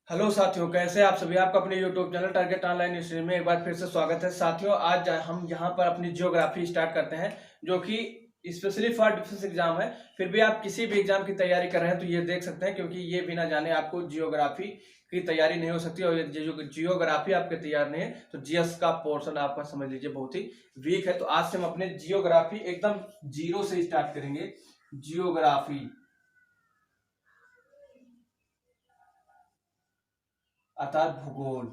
Hello साथियों, कैसे आप सभी। आपका अपने YouTube channel target online study में एक बार फिर से स्वागत है। साथियों, आज हम यहाँ पर अपनी जियोग्राफी स्टार्ट करते हैं, जो कि स्पेशली फॉर डिफेंस एग्जाम है। फिर भी आप किसी भी एग्जाम की तैयारी कर रहे हैं तो ये देख सकते हैं, क्योंकि ये बिना जाने आपको जियोग्राफी की तैयारी नहीं हो सकती। और ये जियोग्राफी आपके तैयार नहीं है तो जीएस का पोर्शन आपका समझ लीजिए बहुत ही वीक है। तो आज से हम अपने जियोग्राफी एकदम जीरो से स्टार्ट करेंगे। जियोग्राफी अर्थात भूगोल,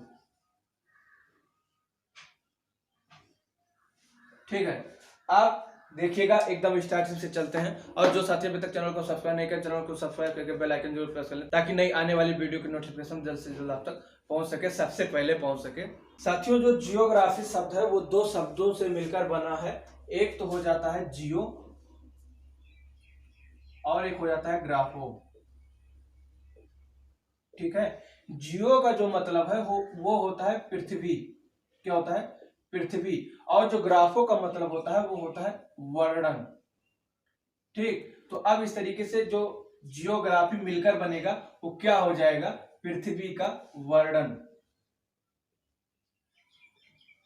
ठीक है। आप देखिएगा, एकदम स्टार्टिंग से चलते हैं। और जो साथी अभी तक चैनल को सब्सक्राइब नहीं कर, चैनल को सब्सक्राइब करके बेल आइकन जरूर प्रेस कर लें, ताकि नई आने वाली वीडियो की नोटिफिकेशन जल्द से जल्द आप तक पहुंच सके, सबसे पहले पहुंच सके। साथियों, जो जियोग्राफी शब्द है वो दो शब्दों से मिलकर बना है। एक तो हो जाता है जियो और एक हो जाता है ग्राफो, ठीक है। जियो का जो मतलब है वो होता है पृथ्वी। क्या होता है? पृथ्वी। और जो ग्राफो का मतलब होता है वो होता है वर्णन, ठीक। तो अब इस तरीके से जो जियोग्राफी मिलकर बनेगा वो क्या हो जाएगा? पृथ्वी का वर्णन।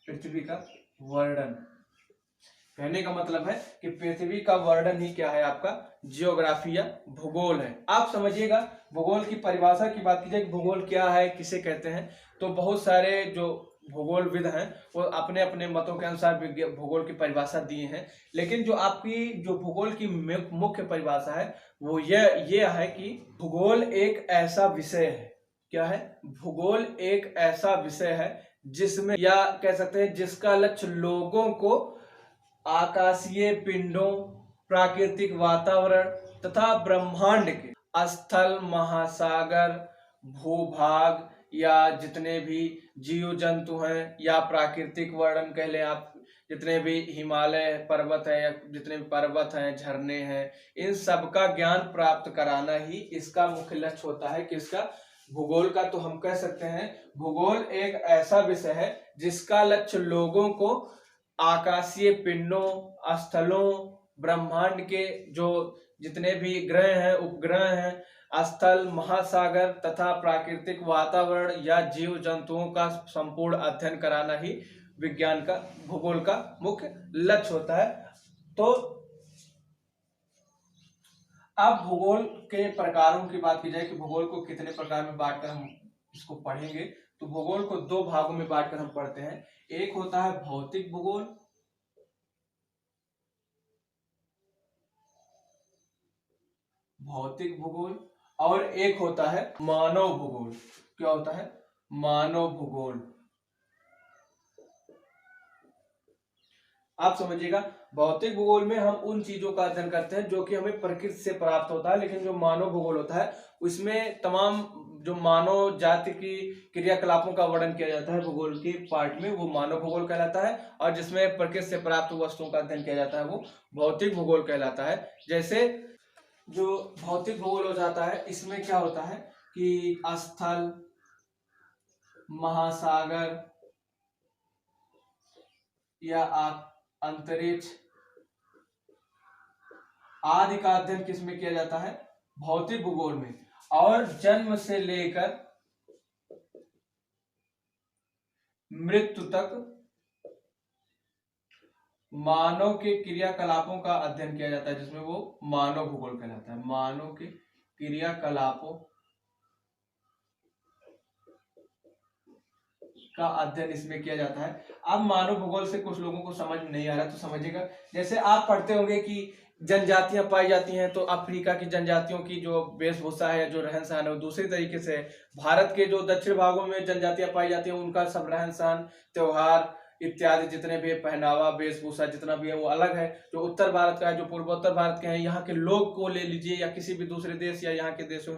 पृथ्वी का वर्णन कहने का मतलब है कि पृथ्वी का वर्णन ही क्या है? आपका जियोग्राफी या भूगोल है। आप समझिएगा, भूगोल की परिभाषा की बात की जाए, भूगोल क्या है, किसे कहते हैं, तो बहुत सारे जो भूगोलविद हैं वो अपने अपने मतों के अनुसार भूगोल की परिभाषा दिए हैं। लेकिन जो आपकी जो भूगोल की मुख्य परिभाषा है वो ये है कि भूगोल एक ऐसा विषय है। क्या है? भूगोल एक ऐसा विषय है जिसमें, या कह सकते हैं जिसका लक्ष्य लोगों को आकाशीय पिंडों, प्राकृतिक वातावरण तथा ब्रह्मांड के स्थल, महासागर, भूभाग या जितने भी जीव जंतु हैं, या प्राकृतिक वर्णन कह लें आप, जितने भी हिमालय पर्वत है या जितने भी पर्वत हैं, झरने हैं, इन सब का ज्ञान प्राप्त कराना ही इसका मुख्य लक्ष्य होता है। किसका? भूगोल का। तो हम कह सकते हैं भूगोल एक ऐसा विषय है जिसका लक्ष्य लोगों को आकाशीय पिंडों, स्थलों, ब्रह्मांड के जो जितने भी ग्रह हैं, उपग्रह हैं, स्थल, महासागर तथा प्राकृतिक वातावरण या जीव जंतुओं का संपूर्ण अध्ययन कराना ही विज्ञान का, भूगोल का मुख्य लक्ष्य होता है। तो अब भूगोल के प्रकारों की बात की जाए कि भूगोल को कितने प्रकार में बांटकर हम इसको पढ़ेंगे, तो भूगोल को दो भागों में बांटकर हम पढ़ते हैं। एक होता है भौतिक भूगोल, भौतिक भूगोल, और एक होता है मानव भूगोल। क्या होता है? मानव भूगोल। आप समझिएगा, भौतिक भूगोल में हम उन चीजों का अध्ययन करते हैं जो कि हमें प्रकृति से प्राप्त होता है। लेकिन जो मानव भूगोल होता है उसमें तमाम जो मानव जाति की क्रियाकलापों का वर्णन किया जाता है भूगोल के पार्ट में, वो मानव भूगोल कहलाता है। और जिसमें प्रकृति से प्राप्त वस्तुओं का अध्ययन किया जाता है वो भौतिक भूगोल कहलाता है। जैसे जो भौतिक भूगोल हो जाता है, इसमें क्या होता है कि स्थल, महासागर या अंतरिक्ष आदि का अध्ययन किसमें किया जाता है? भौतिक भूगोल में। और जन्म से लेकर मृत्यु तक मानव के क्रियाकलापों का अध्ययन किया जाता है, जिसमें वो मानव भूगोल कहलाता है। मानव के क्रियाकलापों का अध्ययन इसमें किया जाता है। अब मानव भूगोल से कुछ लोगों को समझ नहीं आ रहा तो समझिएगा, जैसे आप पढ़ते होंगे कि जनजातियां पाई जाती हैं, तो अफ्रीका की जनजातियों की जो वेशभूषा है, जो रहन सहन है, वो दूसरी तरीके से है। भारत के जो दक्षिण भागों में जनजातियां पाई जाती हैं उनका सब रहन सहन, त्योहार इत्यादि जितने भी पहनावा, वेशभूषा जितना भी है वो अलग है। जो उत्तर भारत का है, जो पूर्वोत्तर भारत के हैं, यहाँ के लोग को ले लीजिए या किसी भी दूसरे देश या यहाँ के देशों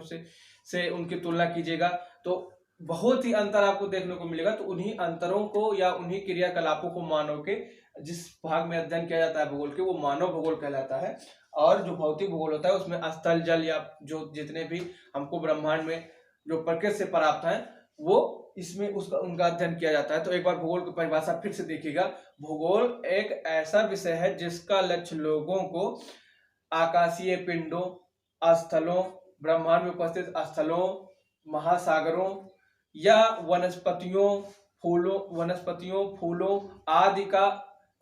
से उनकी तुलना कीजिएगा तो बहुत ही अंतर आपको देखने को मिलेगा। तो उन्हीं अंतरों को या उन्हीं क्रियाकलापों को मानव के जिस भाग में अध्ययन किया जाता है भूगोल के, वो मानव भूगोल कहलाता है। और जो भौतिक भूगोल होता है उसमें स्थल, जल या जो जितने भी हमको ब्रह्मांड में जो प्रकृति से प्राप्त है वो इसमें उसका उनका अध्ययन किया जाता है। तो एक बार भूगोल की परिभाषा फिर से देखिएगा। भूगोल एक ऐसा विषय है जिसका लक्ष्य लोगों को आकाशीय पिंडों, स्थलों, ब्रह्मांड में उपस्थित स्थलों, महासागरों या वनस्पतियों फूलों आदि का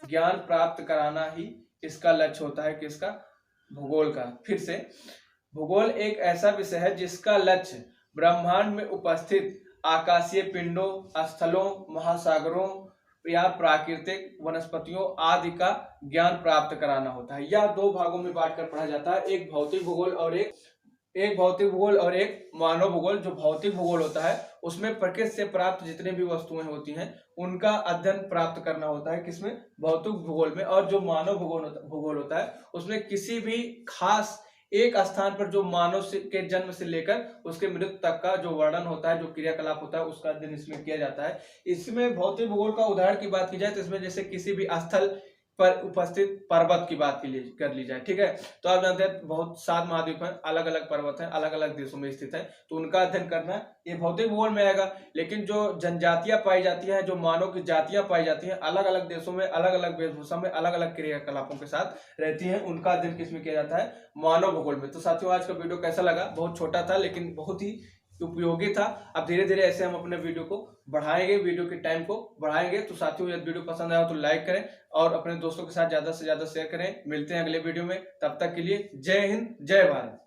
ज्ञान प्राप्त कराना ही इसका लक्ष्य होता है, किसका? भूगोल का। फिर से, भूगोल एक ऐसा विषय है जिसका लक्ष्य ब्रह्मांड में उपस्थित आकाशीय पिंडों, स्थलों, महासागरों या प्राकृतिक वनस्पतियों आदि का ज्ञान प्राप्त कराना होता है। यह दो भागों में बांटकर पढ़ा जाता है, एक भौतिक भूगोल और एक मानव भूगोल। जो भौतिक भूगोल होता है उसमें प्रकृति से प्राप्त जितने भी वस्तुएं होती हैं उनका अध्ययन प्राप्त करना होता है, किसमें? भौतिक भूगोल में। और जो मानव भूगोल होता है उसमें किसी भी खास एक स्थान पर जो मानव के जन्म से लेकर उसके मृत्यु तक का जो वर्णन होता है, जो क्रियाकलाप होता है, उसका अध्ययन इसमें किया जाता है। इसमें भौतिक भूगोल का उदाहरण की बात की जाए तो इसमें जैसे किसी भी स्थल पर उपस्थित पर्वत की बात कर ली जाए, ठीक है। तो आप जानते हैं बहुत 7 महाद्वीप हैं, अलग अलग पर्वत हैं, अलग अलग देशों में स्थित है, तो उनका अध्ययन करना ये भौतिक भूगोल में आएगा। लेकिन जो जनजातियां पाई जाती हैं, जो मानव की जातियां पाई जाती हैं, अलग अलग देशों में, अलग अलग वेशभूषा में, अलग अलग क्रियाकलापों के साथ रहती हैं, उनका अध्ययन किसमें किया जाता है? मानव भूगोल में। तो साथियों, आज का वीडियो कैसा लगा? बहुत छोटा था लेकिन बहुत ही उपयोगी था। अब धीरे धीरे ऐसे हम अपने वीडियो को बढ़ाएंगे, वीडियो के टाइम को बढ़ाएंगे। तो साथियों, यदि वीडियो पसंद आया तो लाइक करें और अपने दोस्तों के साथ ज्यादा से ज्यादा शेयर करें। मिलते हैं अगले वीडियो में, तब तक के लिए जय हिंद, जय भारत।